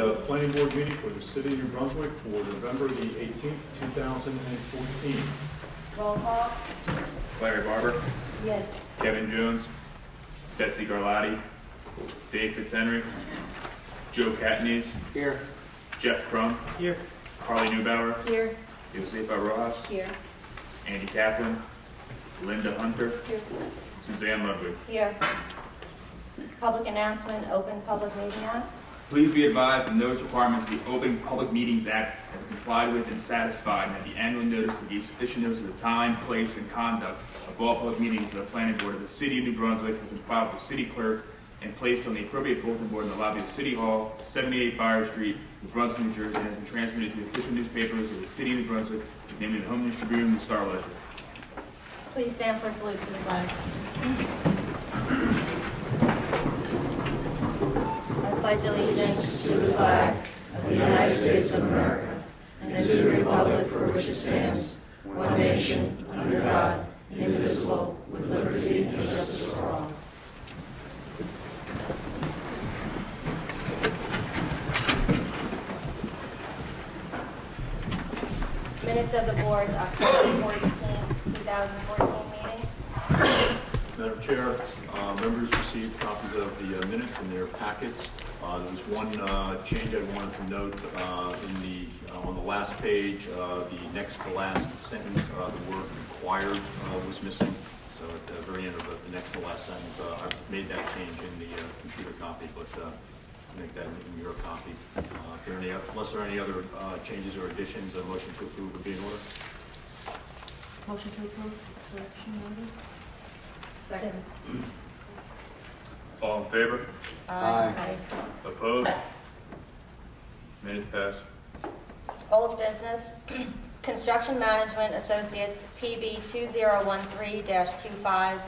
a planning board meeting for the city of New Brunswick for November the 18th, 2014. Roll call. Larry Barber. Yes. Kevin Jones. Betsy Garlotti. Dave Fitzhenry. Joe Catanese. Here. Jeff Crum. Here. Carly Neubauer. Here. Josefa Rojas. Here. Andy Kaplan. Linda Hunter. Here. Suzanne Ludwig. Here. Public announcement, Open Public Meeting Act. Please be advised that those requirements of the Open Public Meetings Act have been complied with and satisfied, and that the annual notice will give sufficient notice of the time, place, and conduct of all public meetings of the Planning Board of the City of New Brunswick has been filed with the City Clerk and placed on the appropriate bulletin board in the lobby of City Hall, 78 Byers Street, New Brunswick, New Jersey, and has been transmitted to the official newspapers of the City of New Brunswick, namely the Home News Tribune and the Star Ledger. Please stand for a salute to the flag. I pledge allegiance to the flag of the United States of America and to the republic for which it stands, one nation, under God, indivisible, with liberty and justice for all. Minutes of the board's October 14, 2014 meeting. Madam Chair, members received copies of the minutes in their packets. There was one change I wanted to note on the last page. The next to last sentence, the word required was missing. So at the very end of the next to last sentence, I made that change in the computer copy, but make that in your copy. Unless there are any other changes or additions, a motion to approve would be in order. Motion to approve correction notice. Second. All in favor? Aye. Opposed? Minutes pass. Old business, Construction Management Associates PB 2013-25,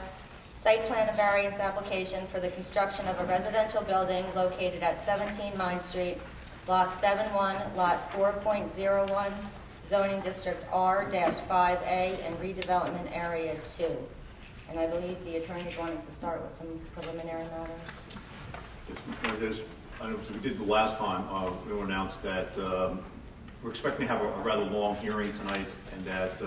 site plan of variance application for the construction of a residential building located at 17 Mine Street, Block 71, Lot 4.01, Zoning District R-5A, and Redevelopment Area 2. And I believe the attorneys wanted to start with some preliminary matters. As we did the last time, we announced that we're expecting to have a rather long hearing tonight, and that,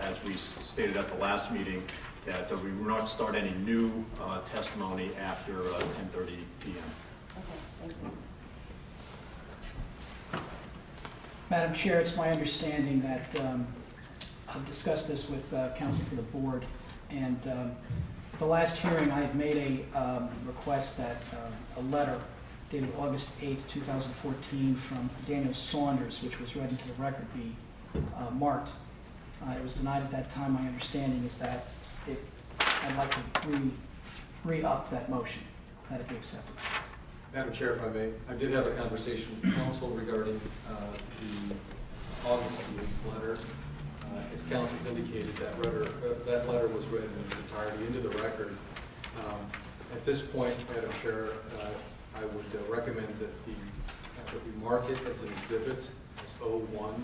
as we stated at the last meeting, that we will not start any new testimony after 10:30 p.m. Okay, thank you. Madam Chair, it's my understanding that I've discussed this with counsel for the board, and the last hearing I had made a request that a letter dated August 8th, 2014 from Daniel Saunders, which was read into the record, be marked. It was denied at that time. My understanding is that I'd like to re-up that motion, that it be accepted. Madam Chair, if I may, I did have a conversation with counsel regarding the August 8th letter. As counsel's indicated, that letter was read in its entirety into the record. At this point, Madam Chair, I would recommend that we mark it as an exhibit, as O1,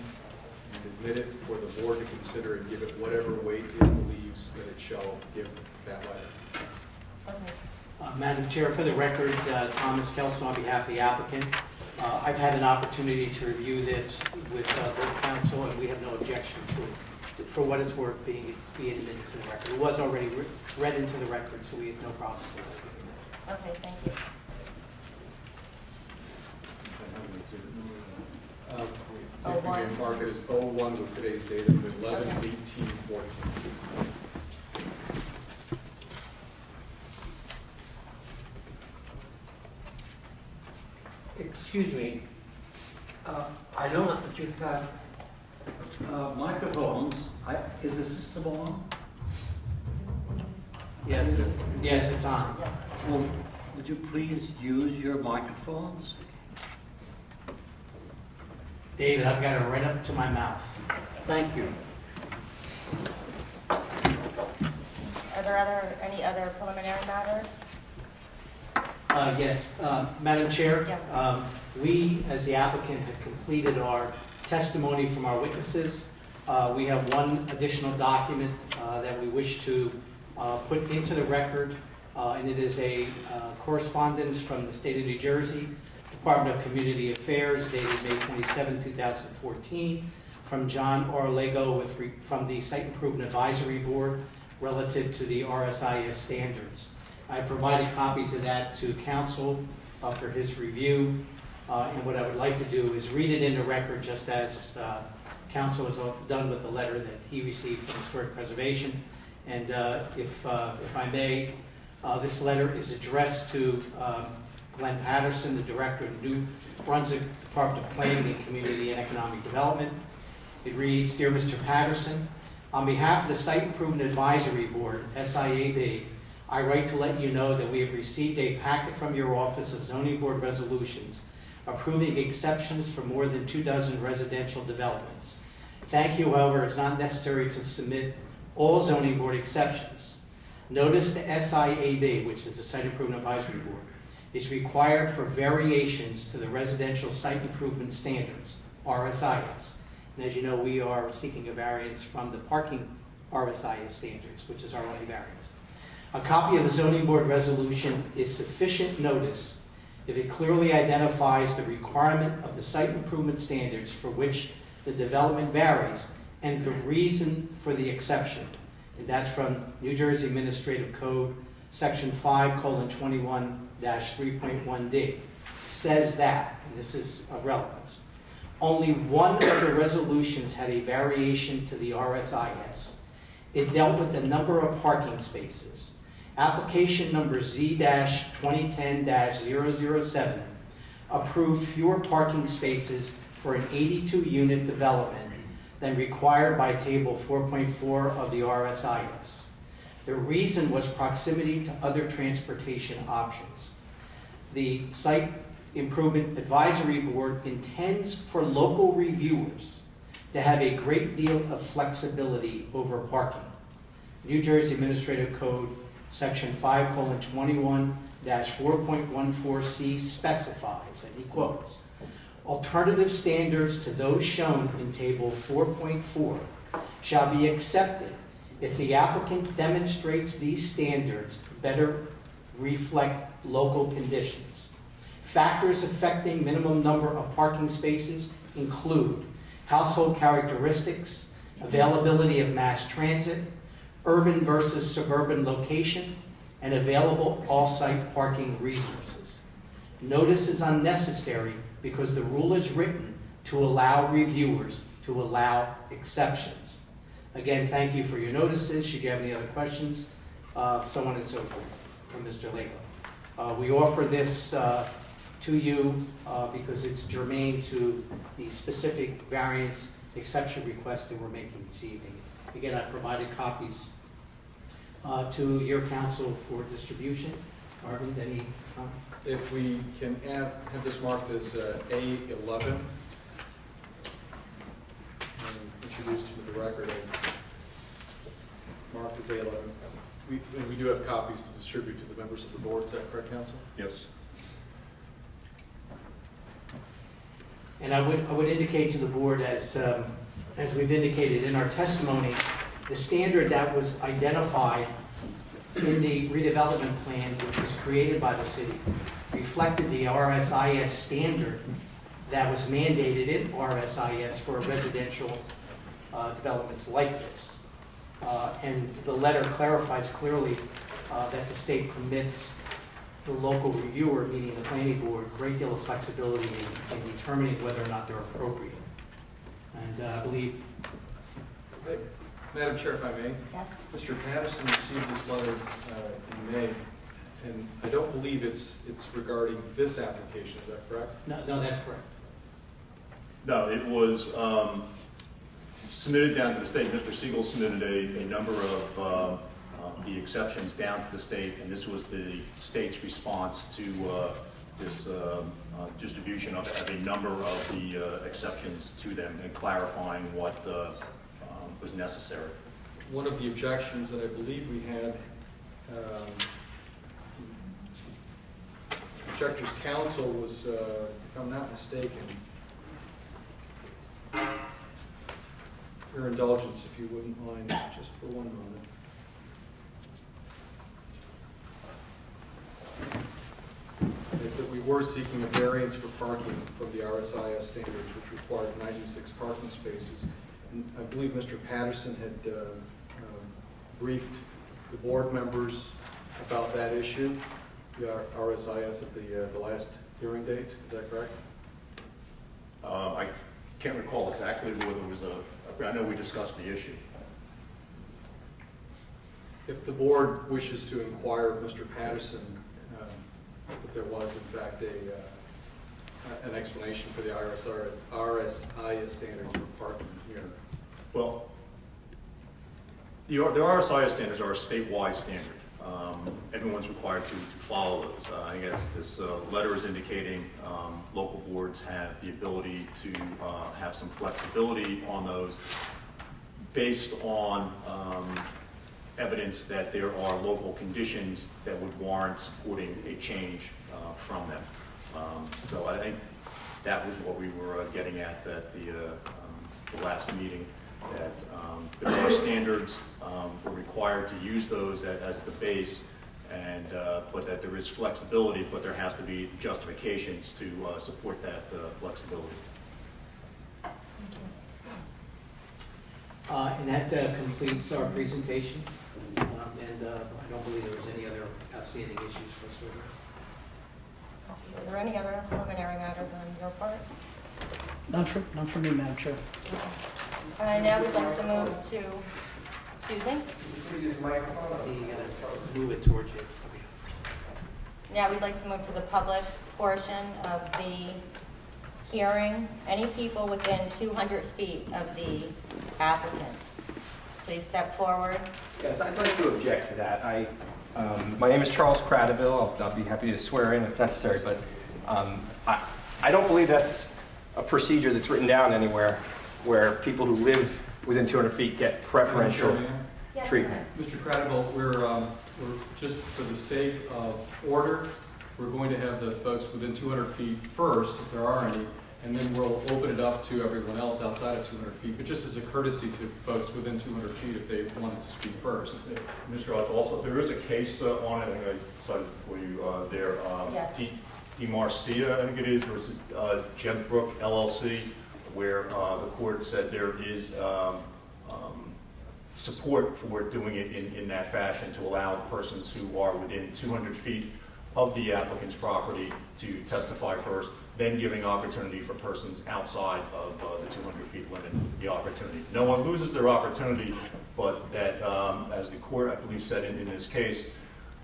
and admit it for the board to consider and give it whatever weight it believes that it shall give that letter. Okay. Madam Chair, for the record, Thomas Kelso on behalf of the applicant. I've had an opportunity to review this with both counsel, and we have no objection to it, for what it's worth, being admitted to the record. It was already read into the record, so we have no problem with it. Okay, thank you. If we can mark it as O1 with today's date of 11/18/14. Excuse me, I noticed that you've got microphones. Is the system on? Yes, yes, it's on. Yes. Well, would you please use your microphones? David, I've got it right up to my mouth. Thank you. Are there any other preliminary matters? Yes, Madam Chair. Yes. We, as the applicant, have completed our testimony from our witnesses. We have one additional document that we wish to put into the record, and it is a correspondence from the state of New Jersey Department of Community Affairs dated May 27, 2014, from John Orlego from the Site Improvement Advisory Board relative to the RSIS standards. I provided copies of that to council for his review, and what I would like to do is read it into record just as council has done with the letter that he received from Historic Preservation. And if I may, this letter is addressed to Glenn Patterson, the Director of New Brunswick Department of Planning and Community and Economic Development. It reads, Dear Mr. Patterson, on behalf of the Site Improvement Advisory Board, SIAB, I write to let you know that we have received a packet from your Office of Zoning Board Resolutions approving exceptions for more than 24 residential developments. Thank you, however, it's not necessary to submit all zoning board exceptions. Notice the SIAB, which is the Site Improvement Advisory Board, is required for variations to the Residential Site Improvement Standards, RSIS. And as you know, we are seeking a variance from the parking RSIS standards, which is our only variance. A copy of the zoning board resolution is sufficient notice if it clearly identifies the requirement of the site improvement standards for which the development varies and the reason for the exception. And that's from New Jersey Administrative Code, Section 5:21-3.1D. Says that, and this is of relevance, only one of the resolutions had a variation to the RSIS. It dealt with the number of parking spaces. Application number Z-2010-007 approved fewer parking spaces for an 82-unit development than required by Table 4.4 of the RSIS. The reason was proximity to other transportation options. The Site Improvement Advisory Board intends for local reviewers to have a great deal of flexibility over parking. New Jersey Administrative Code, Section 5:21-4.14C specifies, and he quotes, alternative standards to those shown in Table 4.4 shall be accepted if the applicant demonstrates these standards better reflect local conditions. Factors affecting minimum number of parking spaces include household characteristics, availability of mass transit, urban versus suburban location, and available off-site parking resources. Notice is unnecessary because the rule is written to allow reviewers to allow exceptions. Again, thank you for your notices. Should you have any other questions, so on and so forth, from Mr. Lego. We offer this to you because it's germane to the specific variance exception request that we're making this evening. Again, I provided copies to your council for distribution. Arvind, any comment? If we can have this marked as A11, and introduced to the record, marked as A11. We do have copies to distribute to the members of the board. Is that correct, council? Yes. And I would indicate to the board, as we've indicated in our testimony, the standard that was identified in the redevelopment plan, which was created by the city, reflected the RSIS standard that was mandated in RSIS for residential developments like this. And the letter clarifies clearly that the state permits the local reviewer, meaning the planning board, a great deal of flexibility in determining whether or not they're appropriate. And I believe... Madam Chair, if I may. Yes. Mr. Patterson received this letter in May, and I don't believe it's regarding this application. Is that correct? No, that's correct. No, it was submitted down to the state. Mr. Siegel submitted a number of the exceptions down to the state, and this was the state's response to this distribution of a number of the exceptions to them and clarifying what was necessary. One of the objections that I believe we had, objector's counsel was, if I'm not mistaken, your indulgence, if you wouldn't mind, just for one moment. As is that we were seeking a variance for parking from the RSIS standards, which required 96 parking spaces. And I believe Mr. Patterson had briefed the board members about that issue, the RSIS at the last hearing date. Is that correct? I can't recall exactly whether there was I know we discussed the issue. If the board wishes to inquire of Mr. Patterson if there was in fact an explanation for the RSIS standards for parking here. Well, the RSIS standards are a statewide standard. Everyone's required to follow those. I guess this letter is indicating local boards have the ability to have some flexibility on those based on evidence that there are local conditions that would warrant supporting a change from them. So I think that was what we were getting at the last meeting, that there are standards, we're required to use those as the base, and but that there is flexibility, but there has to be justifications to support that flexibility. And that completes our presentation. I don't believe there was any other outstanding issues for us. Are there any other preliminary matters on your part? None for me, Madam Chair. Now we'd like to move to, excuse me? Move it towards you. Now we'd like to move to the public portion of the hearing. Any people within 200 feet of the applicant, please step forward. Yes, I'd like to object to that. My name is Charles Cradaville. I'll be happy to swear in if necessary, but I don't believe that's a procedure that's written down anywhere where people who live within 200 feet get preferential treatment. Mr. Cradaville, we're just for the sake of order, we're going to have the folks within 200 feet first, if there are any, and then we'll open it up to everyone else outside of 200 feet, but just as a courtesy to folks within 200 feet if they wanted to speak first. Mr. Roth, also, there is a case on it, I think I cited for you there. Yes. DeMarcia, I think it is, versus Jebrook LLC, where the court said there is support for doing it in that fashion to allow persons who are within 200 feet of the applicant's property to testify first, then giving opportunity for persons outside of the 200 feet limit the opportunity. No one loses their opportunity, but that, as the court, I believe, said in this case,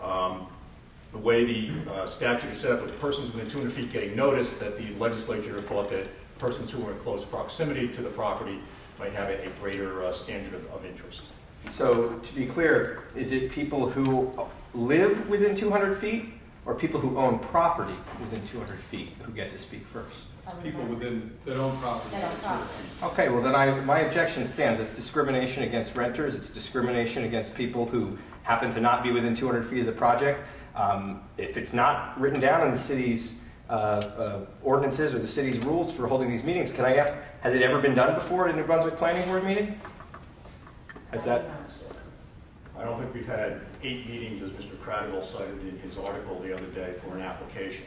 the way the statute is set up with persons within 200 feet getting notice, that the legislature thought that persons who are in close proximity to the property might have a greater standard of interest. So, to be clear, is it people who live within 200 feet or people who own property within 200 feet who get to speak first? People that own property within 200 feet. Okay, well then my objection stands. It's discrimination against renters. It's discrimination against people who happen to not be within 200 feet of the project. If it's not written down in the city's ordinances or the city's rules for holding these meetings, can I ask, has it ever been done before at a New Brunswick Planning Board meeting? Has that? I don't think we've had 8 meetings, as Mr. Cradaville cited in his article the other day, for an application.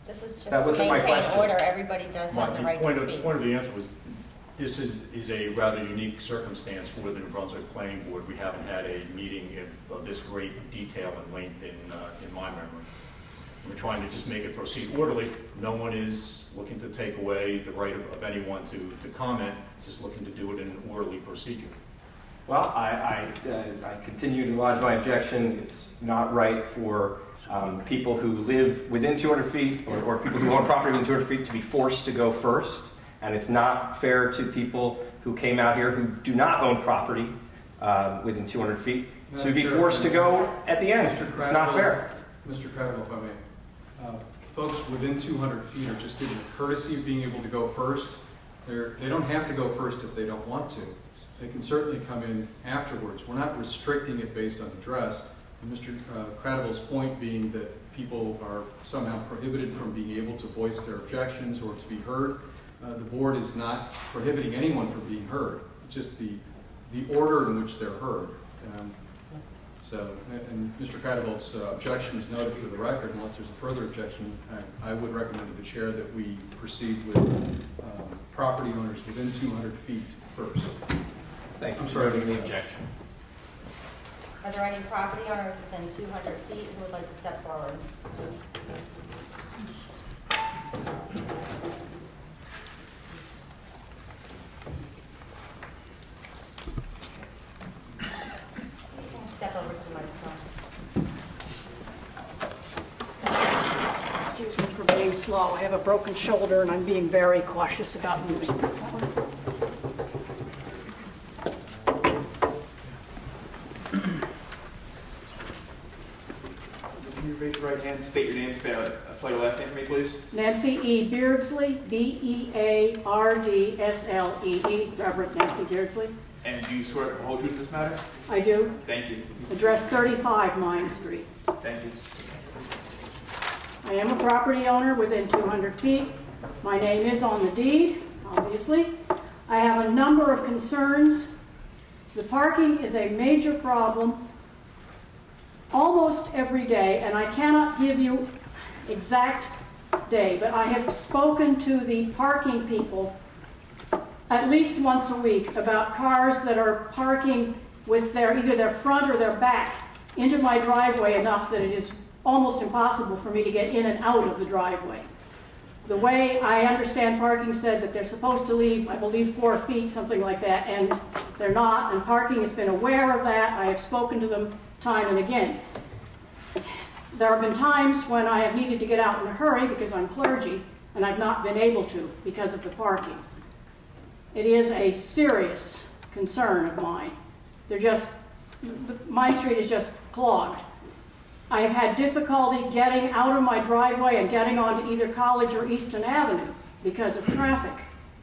This is just that to wasn't my maintain question. order. Everybody does have the right to speak. The point of the answer was, this is a rather unique circumstance for the New Brunswick Planning Board. We haven't had a meeting of this great detail and length in my memory. We're trying to just make it proceed orderly. No one is looking to take away the right of anyone to comment, just looking to do it in an orderly procedure. Well, I continue to lodge my objection. It's not right for people who live within 200 feet or people who own property within 200 feet to be forced to go first. And it's not fair to people who came out here who do not own property within 200 feet to be forced to go at the end. It's not fair. Mr. Cradaville, if I may. Folks within 200 feet are just given the courtesy of being able to go first. They don't have to go first if they don't want to. They can certainly come in afterwards. We're not restricting it based on address. And Mr. Cradaville's point being that people are somehow prohibited from being able to voice their objections or to be heard. The board is not prohibiting anyone from being heard. It's just the order in which they're heard. So, and Mr. Cradaville's objection is noted for the record. Unless there's a further objection, I would recommend to the chair that we proceed with property owners within 200 feet first. Thank you. I'm sorry. For noting the objection. Are there any property owners within 200 feet who would like to step forward? Step over to the microphone. Excuse me for being slow. I have a broken shoulder and I'm being very cautious about using it. Can you raise your right hand, state your name, spell your last name for me, please? Nancy E. Beardsley, B-E-A-R-D-S-L-E-E, Reverend Nancy Beardsley. And do you swear to hold true to this matter? I do. Thank you. Address 35 Mine Street. Thank you. I am a property owner within 200 feet. My name is on the deed, obviously. I have a number of concerns. The parking is a major problem almost every day, and I cannot give you exact day, but I have spoken to the parking people at least once a week about cars that are parking with either their front or their back into my driveway enough that it is almost impossible for me to get in and out of the driveway. The way I understand parking said that they're supposed to leave, I believe, 4 feet, something like that, and they're not, and parking has been aware of that. I have spoken to them time and again. There have been times when I have needed to get out in a hurry because I'm clergy, and I've not been able to because of the parking. It is a serious concern of mine. Mine Street is just clogged. I have had difficulty getting out of my driveway and getting onto either College or Easton Avenue because of traffic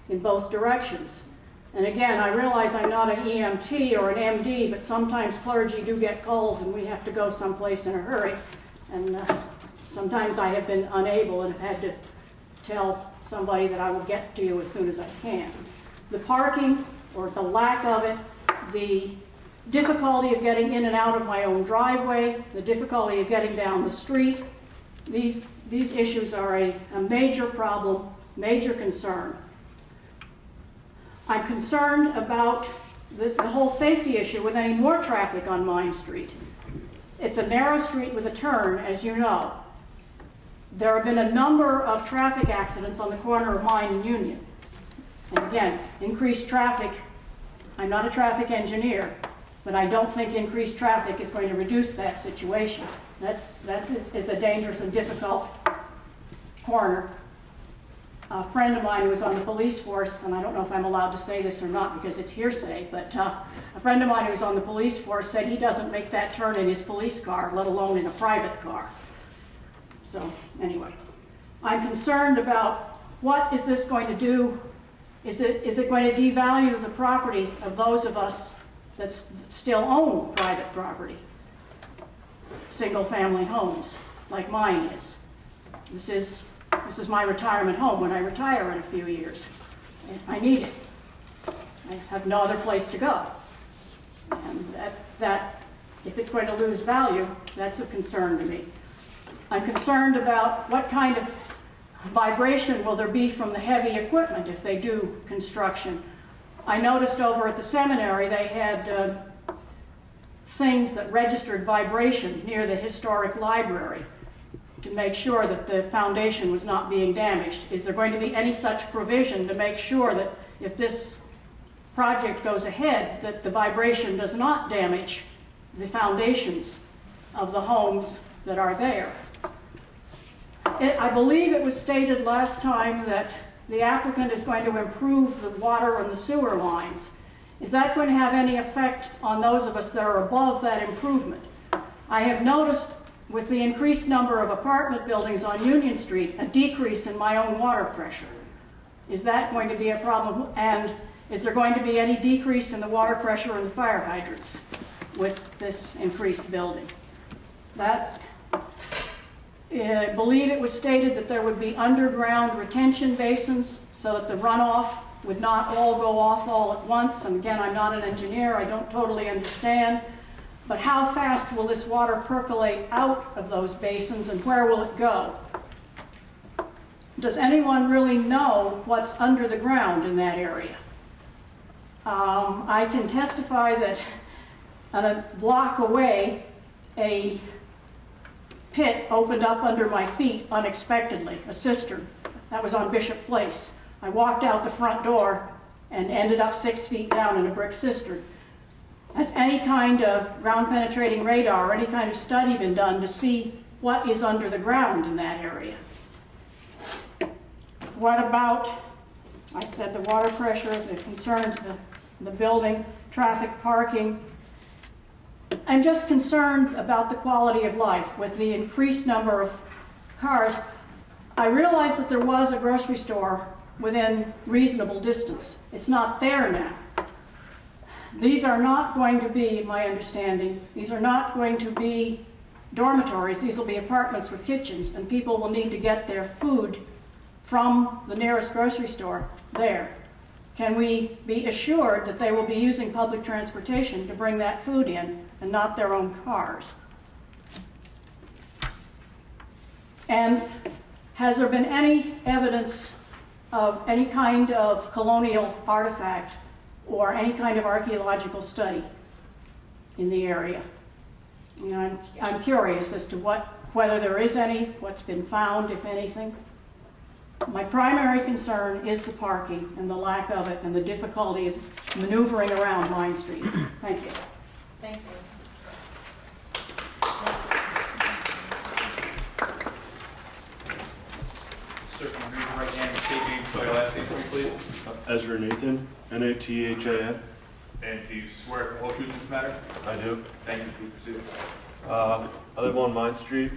in both directions. And again, I realize I'm not an EMT or an MD, but sometimes clergy do get calls and we have to go someplace in a hurry. And sometimes I have been unable and have had to tell somebody that I will get to you as soon as I can. The parking, or the lack of it, the difficulty of getting in and out of my own driveway, the difficulty of getting down the street, these issues are a major problem, major concern. I'm concerned about the whole safety issue with any more traffic on Mine Street. It's a narrow street with a turn, as you know. There have been a number of traffic accidents on the corner of Mine and Union. And again, increased traffic, I'm not a traffic engineer, but I don't think increased traffic is going to reduce that situation. That's a dangerous and difficult corner. A friend of mine who was on the police force, and I don't know if I'm allowed to say this or not because it's hearsay, but a friend of mine who was on the police force said he doesn't make that turn in his police car, let alone in a private car. So anyway, I'm concerned about what is this going to do. Is it going to devalue the property of those of us that still own private property? Single-family homes, like mine is. This is my retirement home when I retire in a few years. I need it. I have no other place to go. And that if it's going to lose value, that's a concern to me. I'm concerned about what kind of vibration will there be from the heavy equipment if they do construction. I noticed over at the seminary they had things that registered vibration near the historic library to make sure that the foundation was not being damaged. Is there going to be any such provision to make sure that if this project goes ahead, that the vibration does not damage the foundations of the homes that are there? I believe it was stated last time that the applicant is going to improve the water and the sewer lines. Is that going to have any effect on those of us that are above that improvement? I have noticed with the increased number of apartment buildings on Union Street, a decrease in my own water pressure. Is that going to be a problem? And is there going to be any decrease in the water pressure in the fire hydrants with this increased building? I believe it was stated that there would be underground retention basins so that the runoff would not all go off all at once. And again, I'm not an engineer, I don't totally understand. But how fast will this water percolate out of those basins and where will it go? Does anyone really know what's under the ground in that area? I can testify that a block away, a pit opened up under my feet unexpectedly, a cistern. That was on Bishop Place. I walked out the front door and ended up 6 feet down in a brick cistern. Has any kind of ground penetrating radar or any kind of study been done to see what is under the ground in that area? What about, I said the water pressure, the concerns, the building, traffic, parking. I'm just concerned about the quality of life with the increased number of cars. I realized that there was a grocery store within reasonable distance. It's not there now. These are not going to be, my understanding, these are not going to be dormitories. These will be apartments with kitchens, and people will need to get their food from the nearest grocery store there. Can we be assured that they will be using public transportation to bring that food in and not their own cars? And has there been any evidence of any kind of colonial artifact or any kind of archaeological study in the area? You know, I'm curious as to whether there is any, what's been found, if anything. My primary concern is the parking and the lack of it and the difficulty of maneuvering around Main Street. Thank you. Thank you. Sir, can you raise your right hand and state your name, spell your last name for me, please? Ezra Nathan, Nathan. And do you swear to the whole truth in this matter? I do. Thank you. Please proceed. I live on Main Street,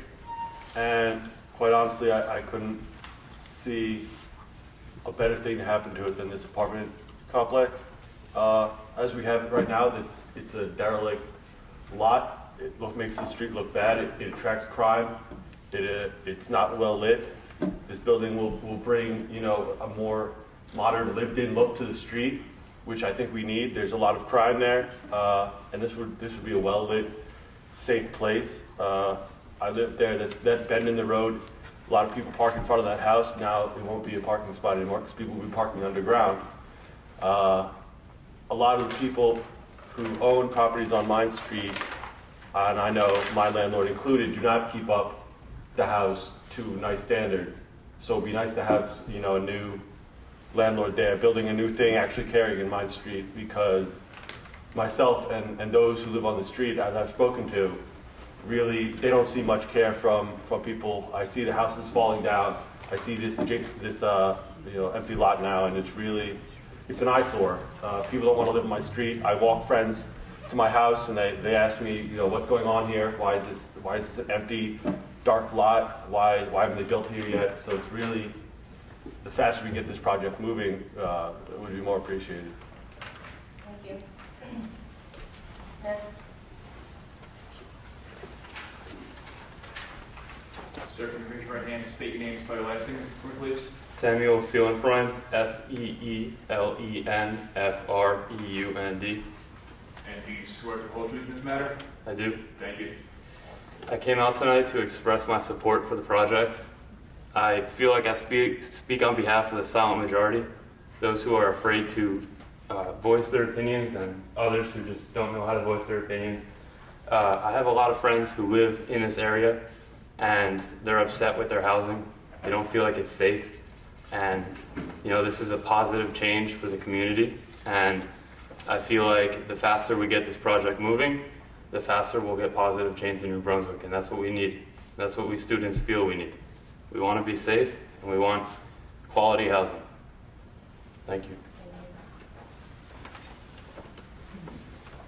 and quite honestly, I couldn't see a better thing to happen to it than this apartment complex. As we have it right now, it's a derelict lot. It makes the street look bad. It attracts crime. It's not well lit. This building will bring, you know, a more modern, lived-in look to the street, which I think we need. There's a lot of crime there, and this would be a well-lit, safe place. I lived there. That bend in the road, a lot of people park in front of that house. Now it won't be a parking spot anymore because people will be parking underground. A lot of the people who own properties on Main Street, and I know my landlord included, do not keep up the house to nice standards. So it'd be nice to have, you know, a new landlord there building a new thing, actually caring in Main Street, because myself and those who live on the street, as I've spoken to, really, they don't see much care from people. I see the houses falling down. I see this you know, empty lot now, and it's an eyesore. People don't want to live on my street. I walk friends to my house, and they ask me, you know, what's going on here? Why is this an empty, dark lot? Why haven't they built here yet? So it's really, the faster we get this project moving, it would be more appreciated. Thank you. Next. Sir, can you raise your right hand and state your name and spell your last name for me, please? Samuel Seelenfreund, Seelenfreund. And do you swear to the whole truth in this matter? I do. Thank you. I came out tonight to express my support for the project. I feel like I speak on behalf of the silent majority, those who are afraid to voice their opinions and others who just don't know how to voice their opinions. I have a lot of friends who live in this area, and they're upset with their housing. They don't feel like it's safe. And, you know, this is a positive change for the community. And I feel like the faster we get this project moving, the faster we'll get positive change in New Brunswick. And that's what we need. That's what we students feel we need. We want to be safe, and we want quality housing. Thank you.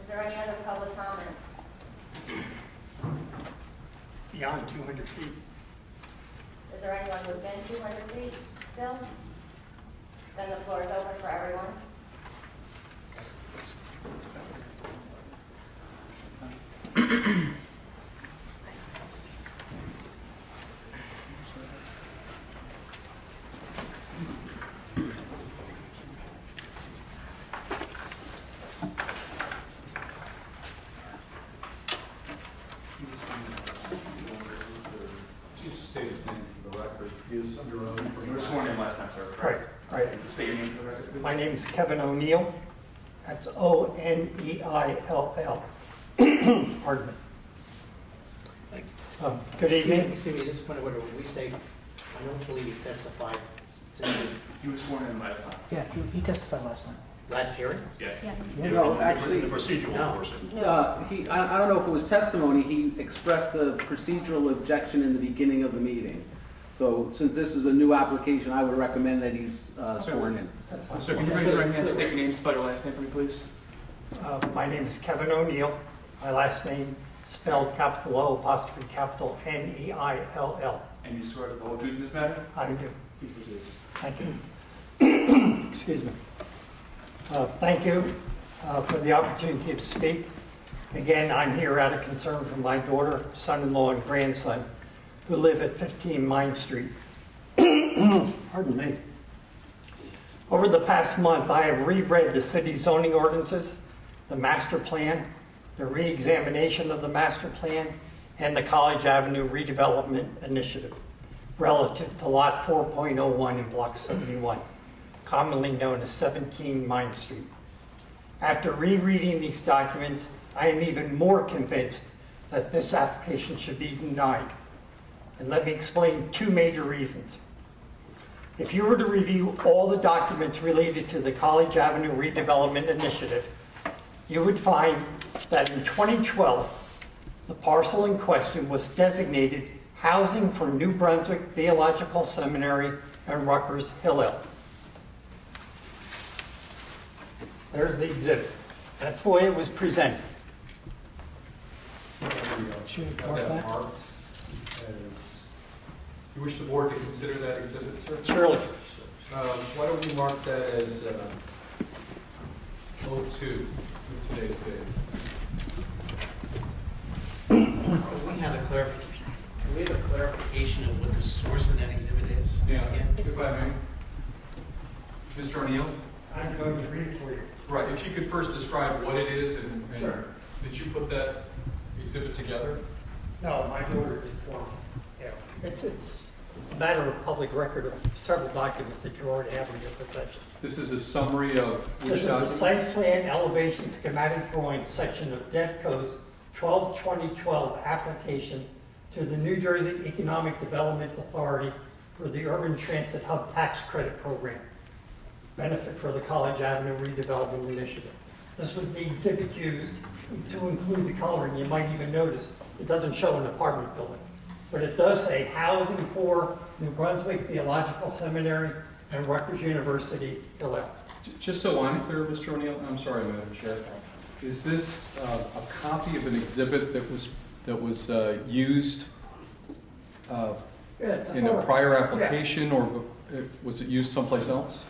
Is there any other public comment? Beyond 200 feet. Is there anyone within 200 feet still? Then the floor is open for everyone. state his name for the record. He is under oath. You were sworn in last time, sir. Right, right. State your name for the record. My name is Kevin O'Neill. That's O-N-E-I-L-L. Pardon me. Good evening. Excuse me, just when we say, I don't believe he's testified since his You were sworn in last time. Yeah, he testified last time. last hearing. Yeah. No, actually, The procedural No. portion. I don't know if it was testimony, he expressed a procedural objection in the beginning of the meeting. So since this is a new application, I would recommend that he's sworn in. Sir, can you raise your right hand, state your name, spell your last name for me, please? My name is Kevin O'Neill. My last name spelled capital O apostrophe capital N-E-I-L-L. And you swear to the whole truth in this matter? I do. Please proceed. Thank you. Excuse me. Thank you for the opportunity to speak. Again, I'm here out of concern for my daughter, son-in-law, and grandson who live at 15 Mine Street. Pardon me. Over the past month, I have reread the city zoning ordinances, the master plan, the re-examination of the master plan, and the College Avenue redevelopment initiative relative to Lot 4.01 in Block 71, commonly known as 17 Mine Street. After rereading these documents, I am even more convinced that this application should be denied. And let me explain two major reasons. If you were to review all the documents related to the College Avenue redevelopment initiative, you would find that in 2012, the parcel in question was designated housing for New Brunswick Theological Seminary and Rutgers Hillel. There's the exhibit. That's the way it was presented. Should we Have mark that that? marked as, you wish the board to consider that exhibit, sir? Surely. Why don't we mark that as 02 with today's date? We have a clarification. Can we have a clarification of what the source of that exhibit is? Yeah, Again? if I may. Mr. O'Neill? I'm going to read it for you. Right, if you could first describe what it is and Sure. did you put that exhibit together? No, my daughter did for me. Yeah. It's a matter of public record of several documents that you already have in your possession. This is a summary of This which is the document? site plan elevation schematic drawing section of DevCo's 12/2012 application to the New Jersey Economic Development Authority for the Urban Transit Hub Tax Credit Program, benefit for the College Avenue redevelopment initiative. This was the exhibit used to include the coloring. You might even notice it doesn't show an apartment building, but it does say housing for New Brunswick Theological Seminary and Rutgers University, Hillel. Just so I'm clear, Mr. O'Neill, I'm sorry, Madam Chair. Is this a copy of an exhibit that was used in a prior application, or was it used someplace else?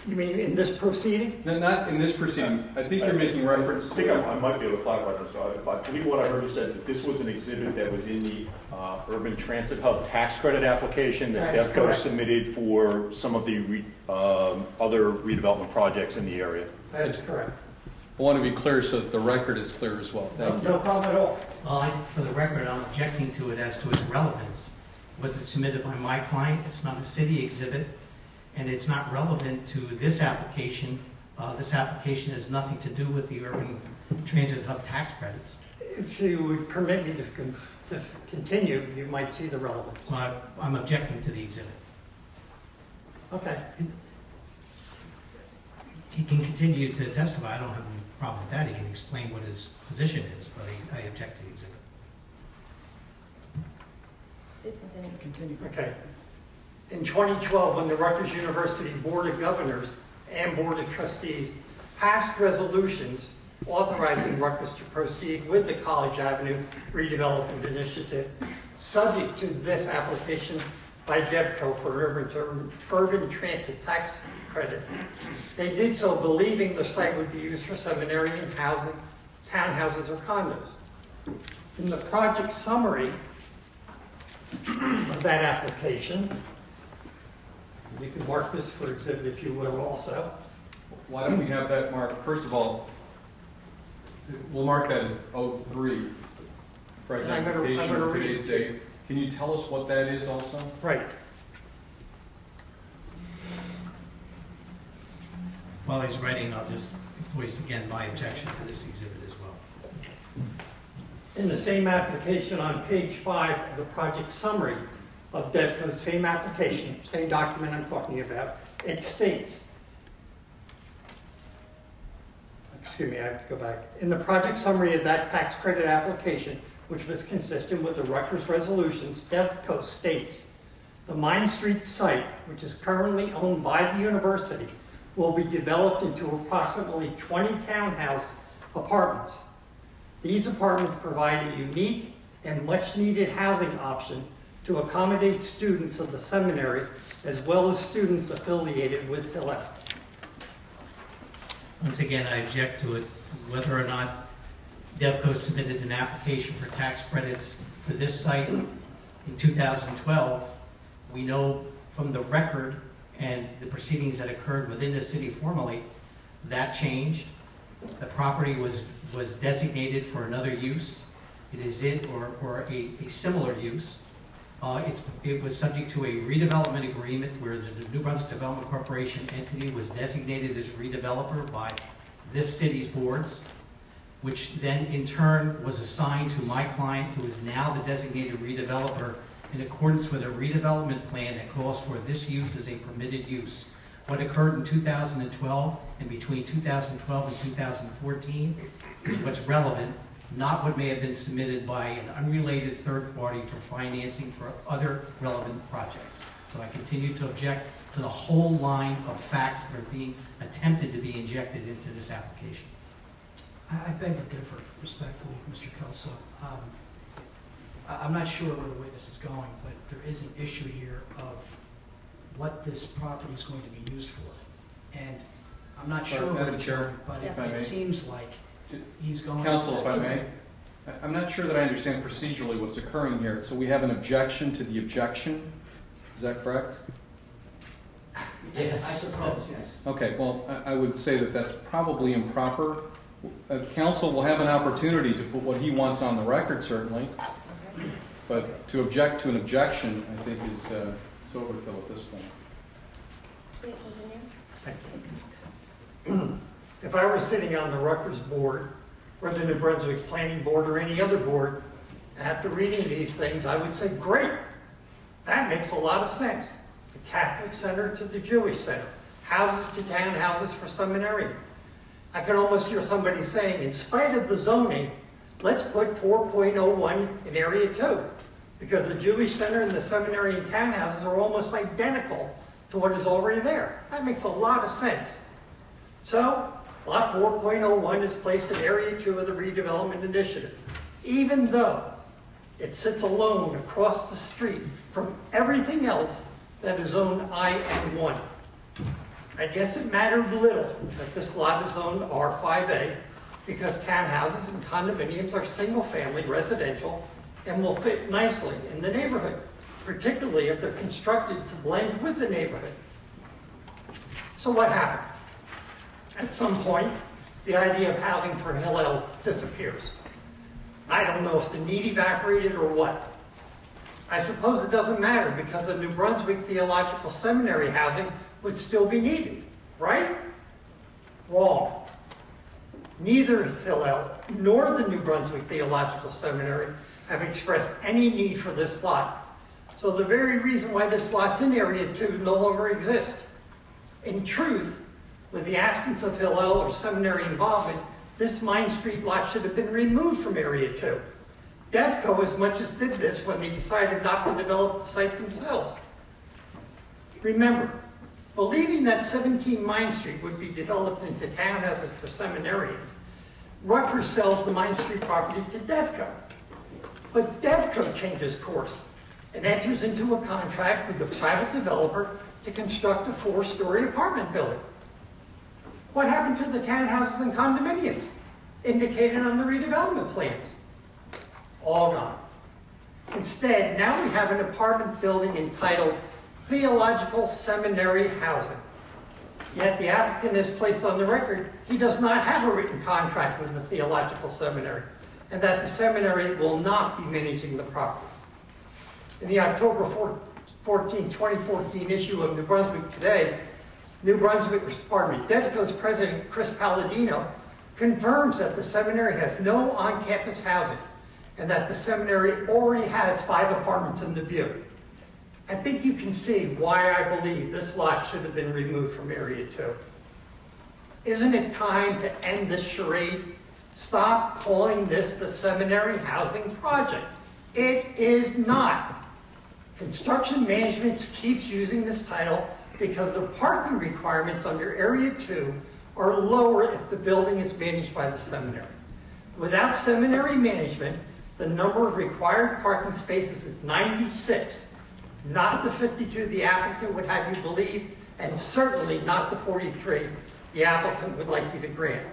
You mean in this proceeding? No, not in this proceeding. I think you're making reference. I think I might be able to clarify this. I believe what I heard you said that this was an exhibit that was in the Urban Transit Hub tax credit application that That is DevCo correct. submitted for some of the other redevelopment projects in the area. That is correct. I want to be clear so that the record is clear as well. Thank you. No problem at all. Well, for the record, I'm objecting to it as to its relevance. Was it submitted by my client? It's not a city exhibit, and it's not relevant to this application. This application has nothing to do with the Urban Transit Hub tax credits. If you would permit me to continue, you might see the relevance. Well, I'm objecting to the exhibit. Okay. He can continue to testify. I don't have any problem with that. He can explain what his position is, but I object to the exhibit. Please continue. Continue. Okay. In 2012, when the Rutgers University Board of Governors and Board of Trustees passed resolutions authorizing Rutgers to proceed with the College Avenue redevelopment initiative, subject to this application by DevCo for urban transit tax credit. They did so believing the site would be used for seminary and housing, townhouses or condos. In the project summary of that application, you can mark this for exhibit if you will also. Why don't we have that marked? First of all, we'll mark that as 03. Right, And I'm gonna application on read today's it to you. date. Can you tell us what that is also? Right. While he's writing, I'll just voice again my objection to this exhibit as well. In the same application on page 5 of the project summary of DEVCO's same application, same document I'm talking about, it states, excuse me, I have to go back. In the project summary of that tax credit application, which was consistent with the Rutgers resolutions, DEVCO states, the Mine Street site, which is currently owned by the university, will be developed into approximately 20 townhouse apartments. These apartments provide a unique and much-needed housing option to accommodate students of the seminary as well as students affiliated with Hillel. Once again, I object to it. Whether or not DEVCO submitted an application for tax credits for this site in 2012, we know from the record and the proceedings that occurred within the city formally, that changed. The property was designated for another use. It is in, or a similar use. It was subject to a redevelopment agreement where the New Brunswick Development Corporation entity was designated as redeveloper by this city's boards, which then in turn was assigned to my client, who is now the designated redeveloper in accordance with a redevelopment plan that calls for this use as a permitted use. What occurred in 2012 and between 2012 and 2014 is what's relevant, not what may have been submitted by an unrelated third party for financing for other relevant projects. So I continue to object to the whole line of facts that are being attempted to be injected into this application. I beg to differ respectfully, Mr. Kelso. I'm not sure where the witness is going, but there is an issue here of what this property is going to be used for. And I'm not sure where he's going, but it seems like he's going... Counsel, if I may, I'm not sure that I understand procedurally what's occurring here. So we have an objection to the objection. Is that correct? Yes, I suppose, yes. Okay, well, I would say that that's probably improper. Counsel will have an opportunity to put what he wants on the record, certainly. But to object to an objection, I think, is overkill at this point. Please continue. Thank you. If I were sitting on the Rutgers board, or the New Brunswick Planning Board, or any other board, after reading these things, I would say, great, that makes a lot of sense. The Catholic Center to the Jewish Center, houses to townhouses for seminarians. I could almost hear somebody saying, in spite of the zoning, let's put 4.01 in Area 2, because the Jewish Center and the seminary and townhouses are almost identical to what is already there. That makes a lot of sense. So, Lot 4.01 is placed in Area 2 of the redevelopment initiative, even though it sits alone across the street from everything else that is zoned IN1. I guess it mattered little that this lot is zoned R5A because townhouses and condominiums are single-family residential and will fit nicely in the neighborhood, particularly if they're constructed to blend with the neighborhood. So what happened? At some point, the idea of housing for Hillel disappears. I don't know if the need evaporated or what. I suppose it doesn't matter because the New Brunswick Theological Seminary housing would still be needed, right? Wrong. Neither Hillel nor the New Brunswick Theological Seminary have expressed any need for this lot. So the very reason why this lot's in Area 2 no longer exists. In truth, with the absence of Hillel or seminary involvement, this Mine Street lot should have been removed from Area 2. DEVCO as much as did this when they decided not to develop the site themselves. Remember, believing that 17 Mine Street would be developed into townhouses for seminarians, Rutgers sells the Mine Street property to DEVCO. But DEVCO changes course and enters into a contract with the private developer to construct a 4-story apartment building. What happened to the townhouses and condominiums indicated on the redevelopment plans? All gone. Instead, now we have an apartment building entitled Theological Seminary Housing. Yet the applicant has placed on the record he does not have a written contract with the Theological Seminary and that the seminary will not be managing the property. In the October 14, 2014 issue of New Brunswick Today, DevCo's president, Chris Palladino, confirms that the seminary has no on-campus housing and that the seminary already has 5 apartments in the view. I think you can see why I believe this lot should have been removed from Area 2. Isn't it time to end this charade? Stop calling this the seminary housing project. It is not. Construction Management keeps using this title because the parking requirements under Area 2 are lower if the building is managed by the seminary. Without seminary management, the number of required parking spaces is 96, not the 52 the applicant would have you believe, and certainly not the 43 the applicant would like you to grant.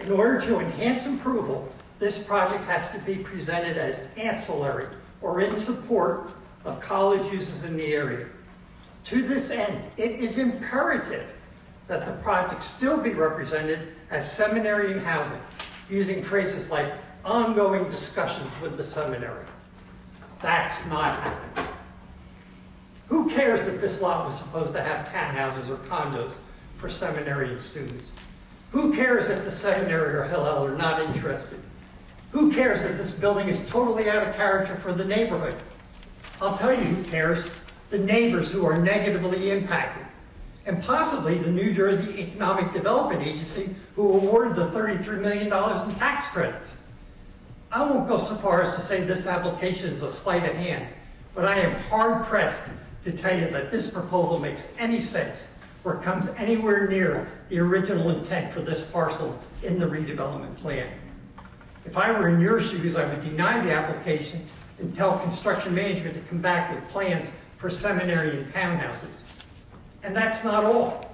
In order to enhance approval, this project has to be presented as ancillary or in support of college uses in the area. To this end, it is imperative that the project still be represented as seminary and housing, using phrases like ongoing discussions with the seminary. That's not happening. Who cares that this lot was supposed to have townhouses or condos for seminary and students? Who cares that the seminary or Hillel are not interested? Who cares that this building is totally out of character for the neighborhood? I'll tell you who cares. The neighbors who are negatively impacted. And possibly the New Jersey Economic Development Agency who awarded the $33 million in tax credits. I won't go so far as to say this application is a sleight of hand, but I am hard-pressed to tell you that this proposal makes any sense or comes anywhere near the original intent for this parcel in the redevelopment plan. If I were in your shoes, I would deny the application and tell Construction Management to come back with plans for seminary and townhouses. And that's not all.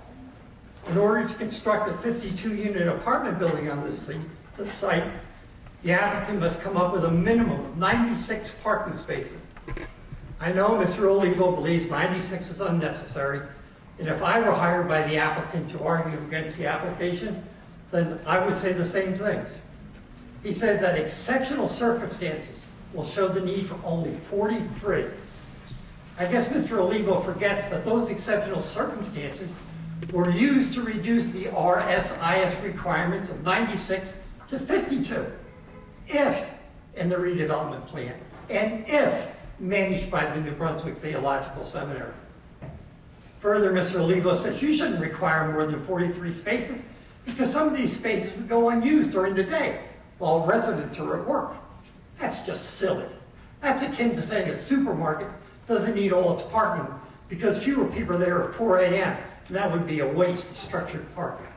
In order to construct a 52-unit apartment building on this site, the applicant must come up with a minimum of 96 parking spaces. I know Mr. Olivo believes 96 is unnecessary, and if I were hired by the applicant to argue against the application, then I would say the same things. He says that exceptional circumstances will show the need for only 43. I guess Mr. Olivo forgets that those exceptional circumstances were used to reduce the RSIS requirements of 96 to 52, if in the redevelopment plan, and if managed by the New Brunswick Theological Seminary. Further, Mr. Olivo says you shouldn't require more than 43 spaces because some of these spaces would go unused during the day while residents are at work. That's just silly. That's akin to saying a supermarket doesn't need all its parking because fewer people are there at 4 a.m., and that would be a waste of structured parking.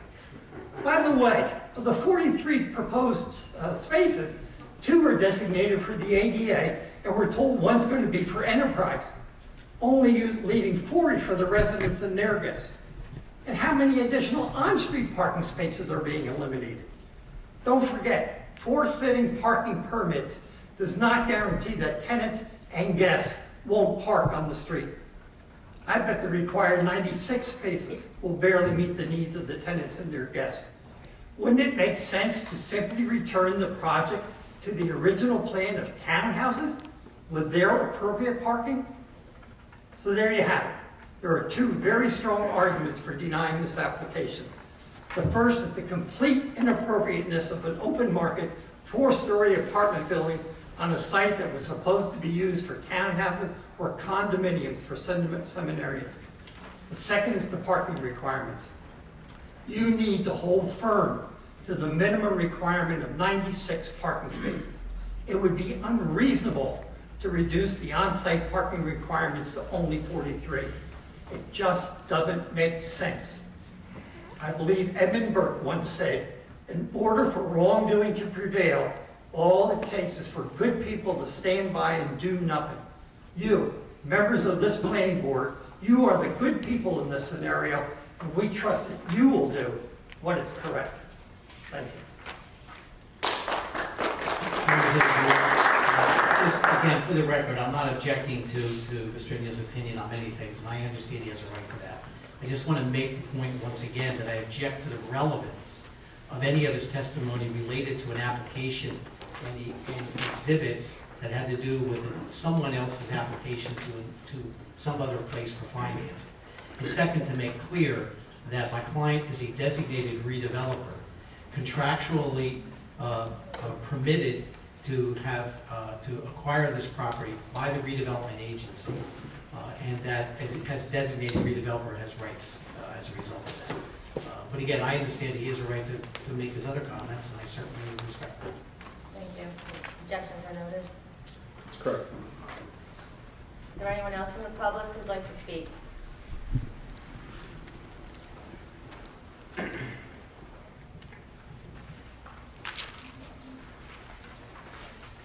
By the way, of the 43 proposed spaces, 2 are designated for the ADA, and we're told one's going to be for enterprise, only leaving 40 for the residents and their guests. And how many additional on-street parking spaces are being eliminated? Don't forget, forfeiting parking permits does not guarantee that tenants and guests won't park on the street. I bet the required 96 spaces will barely meet the needs of the tenants and their guests. Wouldn't it make sense to simply return the project to the original plan of townhouses with their appropriate parking? So there you have it. There are 2 very strong arguments for denying this application. The first is the complete inappropriateness of an open market 4-story apartment building on a site that was supposed to be used for townhouses or condominiums for seminarians. The second is the parking requirements. You need to hold firm to the minimum requirement of 96 parking spaces. It would be unreasonable to reduce the on-site parking requirements to only 43. It just doesn't make sense. I believe Edmund Burke once said, in order for wrongdoing to prevail, all it takes is for good people to stand by and do nothing. You, members of this planning board, you are the good people in this scenario, and we trust that you will do what is correct. Thank you. Just again, for the record, I'm not objecting to Mr. Neal's opinion on many things, and I understand he has a right to that. I just want to make the point once again that I object to the relevance of any of his testimony related to an application any exhibits that had to do with someone else's application to some other place for finance. And second, to make clear that my client is a designated redeveloper, contractually permitted to have to acquire this property by the redevelopment agency, and that as designated redeveloper has rights as a result of that. But again, I understand he has a right to make his other comments, and I certainly respect that. Thank you. Objections are noted. That's correct. Is there anyone else from the public who'd like to speak?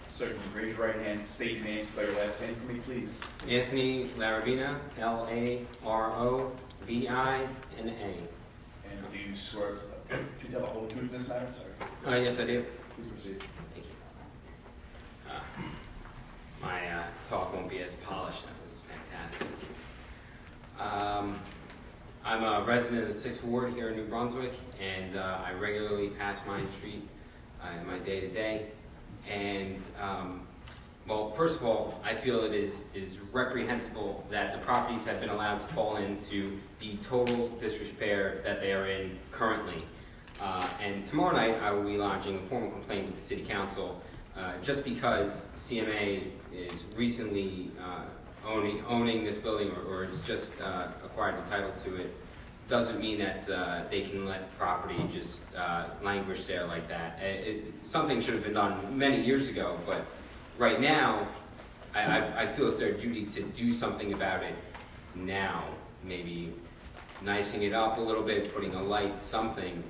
Sir, can you raise your right hand, state your name, spell your last name for me, please? Anthony Larabina, Larobina. And do you swear to tell the whole truth in this matter, sir? Yes, I do. Please proceed. Thank you. My talk won't be as polished. That was fantastic. I'm a resident of the 6th Ward here in New Brunswick, and I regularly pass Main Street in my day-to-day. And, well, first of all, I feel it is reprehensible that the properties have been allowed to fall into the total disrepair that they are in currently. And tomorrow night, I will be lodging a formal complaint with the City Council just because CMA is recently owning this building or has just acquired the title to it. Doesn't mean that they can let property just languish there like that. Something should have been done many years ago, but right now, I feel it's their duty to do something about it now. Maybe nicing it up a little bit, putting a light, something,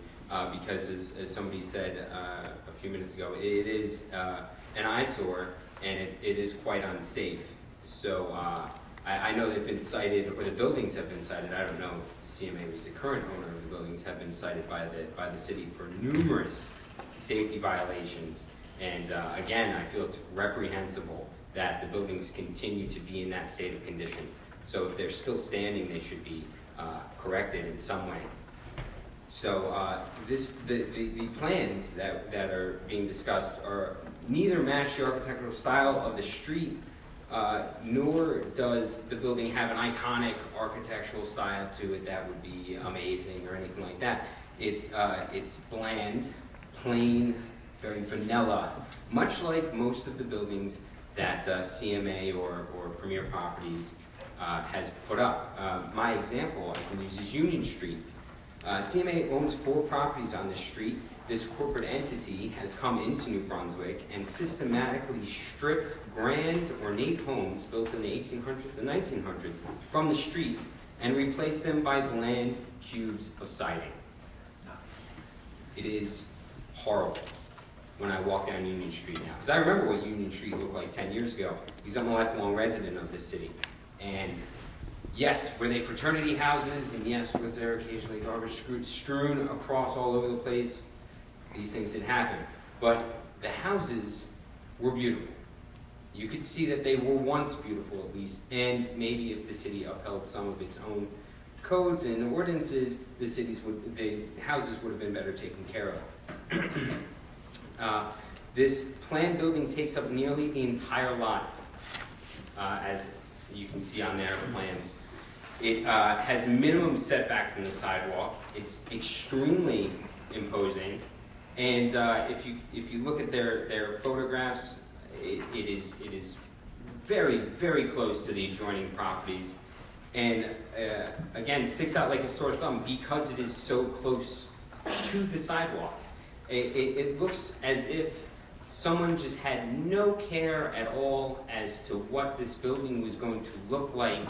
because as somebody said a few minutes ago, it is an eyesore and it is quite unsafe. So I know they've been cited, or the buildings have been cited. I don't know if CMA was the current owner of the buildings, have been cited by the city for numerous safety violations. And again, I feel it's reprehensible that the buildings continue to be in that state of condition. So if they're still standing, they should be corrected in some way. So the plans that are being discussed are neither match the architectural style of the street, nor does the building have an iconic architectural style to it that would be amazing or anything like that. It's bland, plain, very vanilla, much like most of the buildings that CMA or Premier Properties has put up. My example I can use is Union Street. CMA owns 4 properties on this street. This corporate entity has come into New Brunswick and systematically stripped grand, ornate homes built in the 1800s and 1900s from the street and replaced them by bland cubes of siding. It is horrible when I walk down Union Street now. Because I remember what Union Street looked like 10 years ago, because I'm a lifelong resident of this city. And yes, were they fraternity houses, and yes, was there occasionally garbage strewn across all over the place? These things did happen. But the houses were beautiful. You could see that they were once beautiful, at least, and maybe if the city upheld some of its own codes and ordinances, the houses would have been better taken care of. This planned building takes up nearly the entire lot, as you can see on their plans. It has minimum setback from the sidewalk. It's extremely imposing, and if you look at their photographs, it is very, very close to the adjoining properties, and again, sticks out like a sore thumb because it is so close to the sidewalk. It looks as if someone just had no care at all as to what this building was going to look like.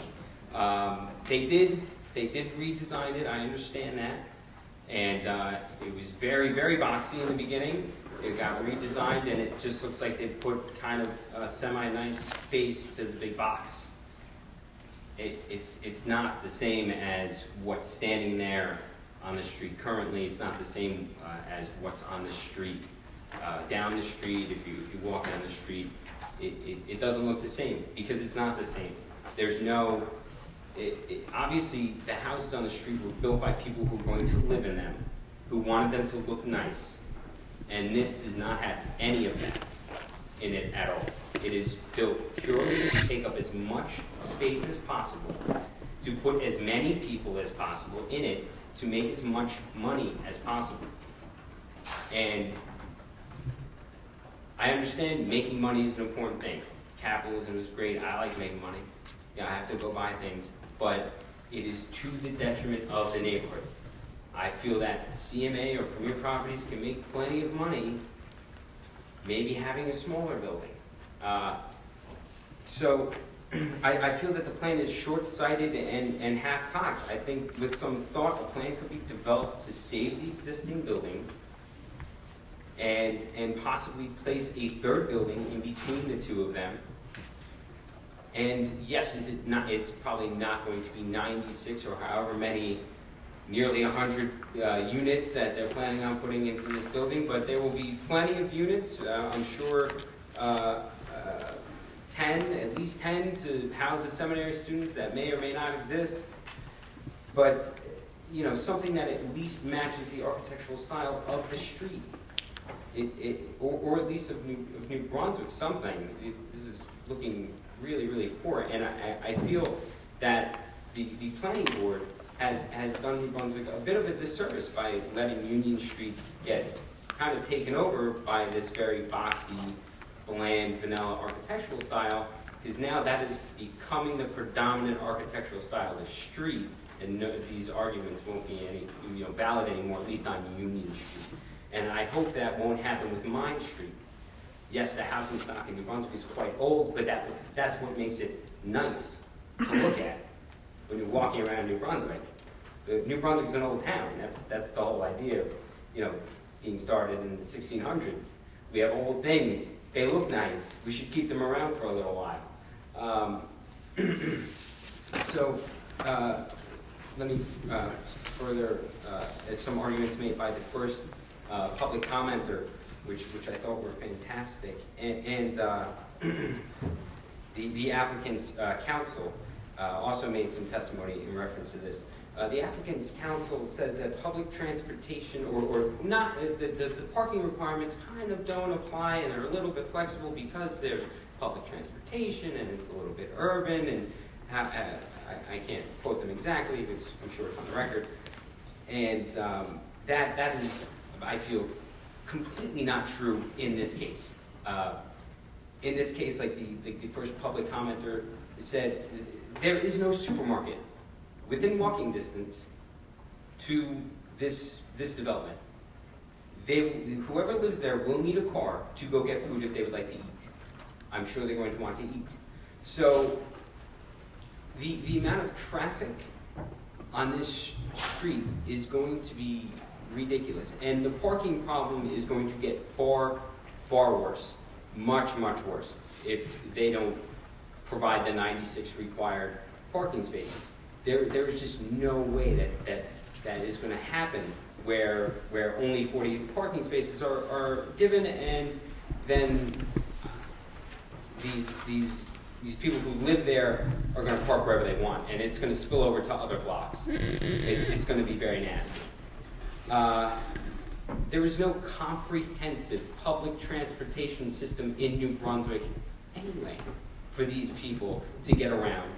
They did redesign it, I understand that. And it was very, very boxy in the beginning. It got redesigned and it just looks like they put kind of a semi-nice face to the big box. It's not the same as what's standing there on the street currently. It's not the same as what's on the street. Down the street, if you walk down the street, it doesn't look the same because it's not the same. There's no, obviously the houses on the street were built by people who were going to live in them, who wanted them to look nice. And this does not have any of that. in it at all. It is built purely to take up as much space as possible, to put as many people as possible in it, to make as much money as possible. And I understand making money is an important thing. Capitalism is great. I like making money. Yeah, I have to go buy things, but it is to the detriment of the neighborhood. I feel that CMA or Premier Properties can make plenty of money, maybe having a smaller building. So I feel that the plan is short-sighted and half-cocked. I think with some thought, a plan could be developed to save the existing buildings and possibly place a third building in between the two of them. And yes, it's probably not going to be 96 or however many, nearly 100 units that they're planning on putting into this building, but there will be plenty of units. I'm sure 10, at least 10 to house the seminary students that may or may not exist. But, you know, something that at least matches the architectural style of the street. Or at least of New Brunswick, something. This is looking really, really poor. And I feel that the planning board has done New Brunswick a bit of a disservice by letting Union Street get kind of taken over by this very boxy, bland, vanilla architectural style, because now that is becoming the predominant architectural style of the street, and these arguments won't be any valid anymore, at least on Union Street. And I hope that won't happen with Mine Street. Yes, the housing stock in New Brunswick is quite old, but that's what makes it nice to look at when you're walking around New Brunswick. New Brunswick's an old town. That's the whole idea of, being started in the 1600s. We have old things. They look nice. We should keep them around for a little while. So let me further, as some arguments made by the first public commenter, which I thought were fantastic, and the applicant's counsel also made some testimony in reference to this. The applicant's counsel says that public transportation, or not, the parking requirements kind of don't apply and are a little bit flexible because there's public transportation and it's a little bit urban, and I can't quote them exactly, but I'm sure it's on the record. And that is, I feel, completely not true in this case. In this case, like the first public commenter said, there is no supermarket within walking distance to this development. Whoever lives there will need a car to go get food if they would like to eat. I'm sure they're going to want to eat. So the amount of traffic on this street is going to be ridiculous. And the parking problem is going to get far, far worse. Much, much worse if they don't provide the 96 required parking spaces. There is just no way that is going to happen where only 40 parking spaces are given, and then these people who live there are going to park wherever they want, and it's going to spill over to other blocks. It's going to be very nasty. There is no comprehensive public transportation system in New Brunswick anyway for these people to get around,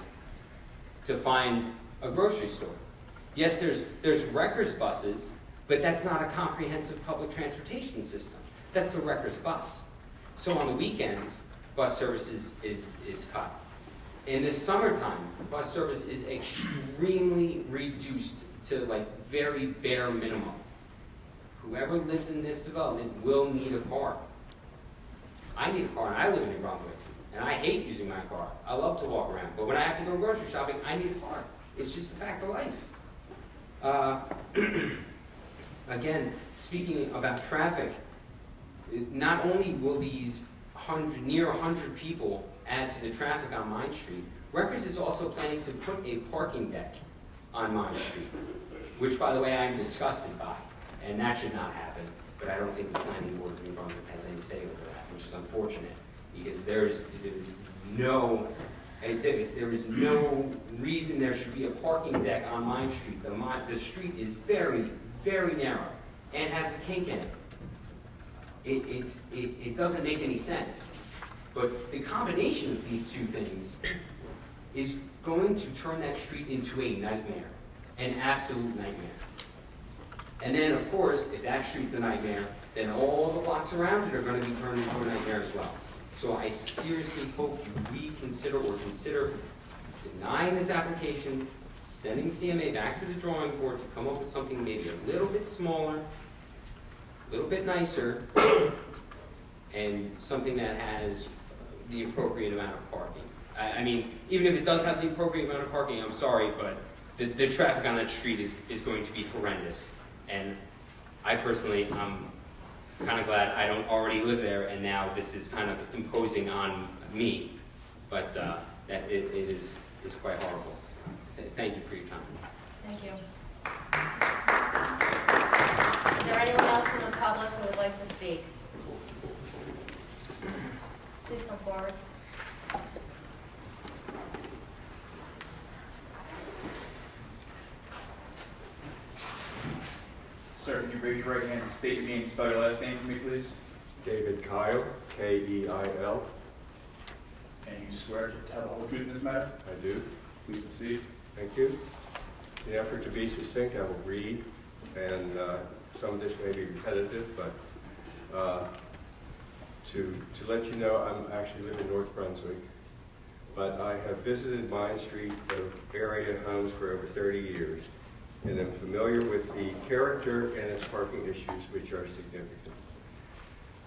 to find a grocery store. Yes, there's Wreckers buses, but that's not a comprehensive public transportation system. That's the Wreckers bus. So on the weekends, bus service is cut. In the summertime, bus service is extremely reduced to like very bare minimum. Whoever lives in this development will need a car. I need a car, and I live in New Brunswick, and I hate using my car. I love to walk around, but when I have to go grocery shopping, I need a car. It's just a fact of life. Again, speaking about traffic, not only will these near 100 people add to the traffic on Mine Street, Rutgers is also planning to put a parking deck on Mine Street, which, by the way, I'm disgusted by, and that should not happen, but I don't think the planning board of New Brunswick has any say over that, which is unfortunate, because there is no reason there should be a parking deck on Mine Street. The street is very, very narrow and has a kink in it. It doesn't make any sense. But the combination of these two things is going to turn that street into a nightmare, an absolute nightmare. And then, of course, if that street's a nightmare, then all the blocks around it are going to be turned into a nightmare as well. So I seriously hope you reconsider or consider denying this application, sending CMA back to the drawing board to come up with something maybe a little bit smaller, a little bit nicer, and something that has the appropriate amount of parking. I mean, even if it does have the appropriate amount of parking, I'm sorry, but the traffic on that street is going to be horrendous. And I personally, I'm kind of glad I don't already live there, and now this is kind of imposing on me. But that it is quite horrible. Thank you for your time. Thank you. Is there anyone else from the public who would like to speak? Please come forward. Sir, can you raise your right hand and state your name and spell your last name for me, please? David Kyle, K-E-I-L. And you swear to tell the whole truth in this matter? I do. Please proceed. Thank you. In an effort to be succinct, I will read, and some of this may be repetitive, but to let you know, I'm actually live in North Brunswick, but I have visited Mine Street area homes for over 30 years, and am familiar with the character and its parking issues, which are significant.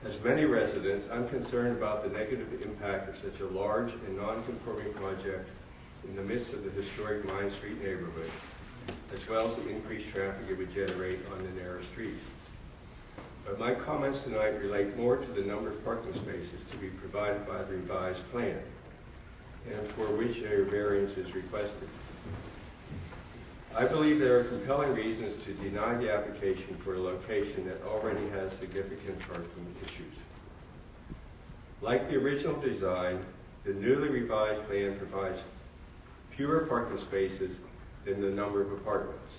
As many residents, I'm concerned about the negative impact of such a large and non-conforming project in the midst of the historic Mine Street neighborhood, as well as the increased traffic it would generate on the narrow street. But my comments tonight relate more to the number of parking spaces to be provided by the revised plan, and for which a variance is requested. I believe there are compelling reasons to deny the application for a location that already has significant parking issues. Like the original design, the newly revised plan provides fewer parking spaces than the number of apartments,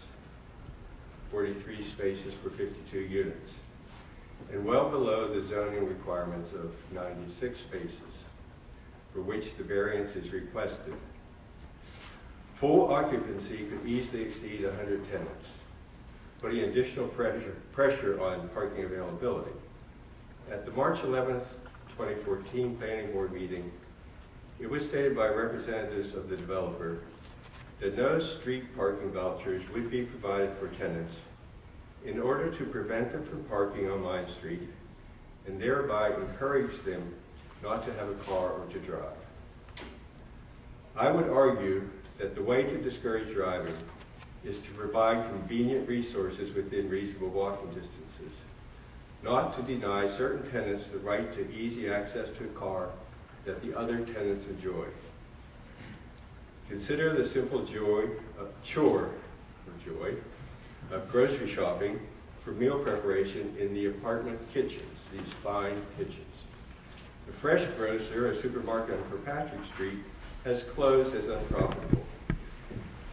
43 spaces for 52 units, and well below the zoning requirements of 96 spaces, for which the variance is requested. Full occupancy could easily exceed 100 tenants, putting additional pressure on parking availability. At the March 11th, 2014 Planning Board meeting, it was stated by representatives of the developer that no street parking vouchers would be provided for tenants in order to prevent them from parking on Mine Street and thereby encourage them not to have a car or to drive. I would argue that the way to discourage driving is to provide convenient resources within reasonable walking distances, not to deny certain tenants the right to easy access to a car that the other tenants enjoy. Consider the simple chore of grocery shopping for meal preparation in the apartment kitchens, these fine kitchens. The Fresh Grocer, a supermarket on Kirkpatrick Street, has closed as unprofitable,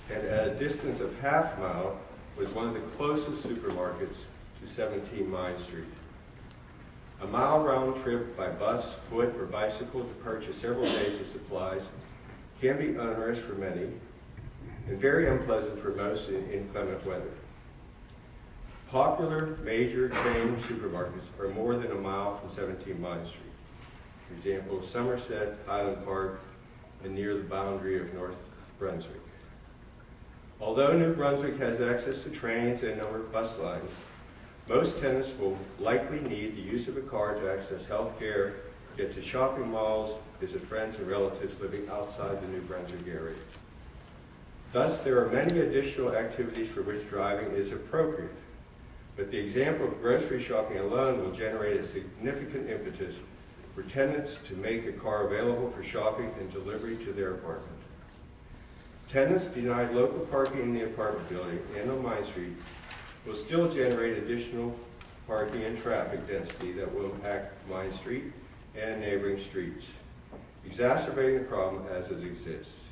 and at a distance of half a mile was one of the closest supermarkets to 17 Mine Street. A mile round trip by bus, foot, or bicycle to purchase several days of supplies can be onerous for many and very unpleasant for most in inclement weather. Popular major chain supermarkets are more than a mile from 17 Mine Street. For example, Somerset, Highland Park, and near the boundary of North Brunswick. Although New Brunswick has access to trains and a number of bus lines, most tenants will likely need the use of a car to access health care, get to shopping malls, visit friends and relatives living outside the New Brunswick area. Thus, there are many additional activities for which driving is appropriate, but the example of grocery shopping alone will generate a significant impetus for tenants to make a car available for shopping and delivery to their apartment. Tenants denied local parking in the apartment building and on Mine Street will still generate additional parking and traffic density that will impact Mine Street and neighboring streets, exacerbating the problem as it exists.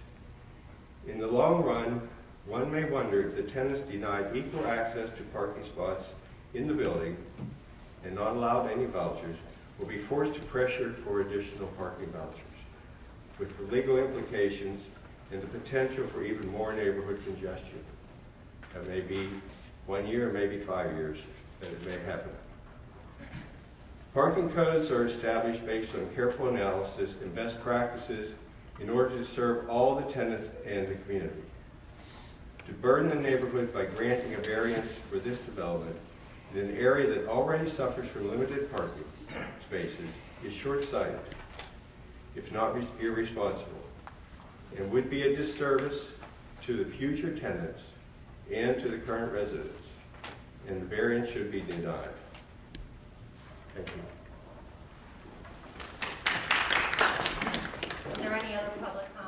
In the long run, one may wonder if the tenants denied equal access to parking spots in the building and not allowed any vouchers, will be forced to pressure for additional parking vouchers, with the legal implications and the potential for even more neighborhood congestion. That may be 1 year, maybe 5 years that it may happen. Parking codes are established based on careful analysis and best practices in order to serve all the tenants and the community. To burden the neighborhood by granting a variance for this development in an area that already suffers from limited parking spaces is short-sighted, if not irresponsible, and would be a disservice to the future tenants and to the current residents, and the variance should be denied. Thank you. Is there any other public comment?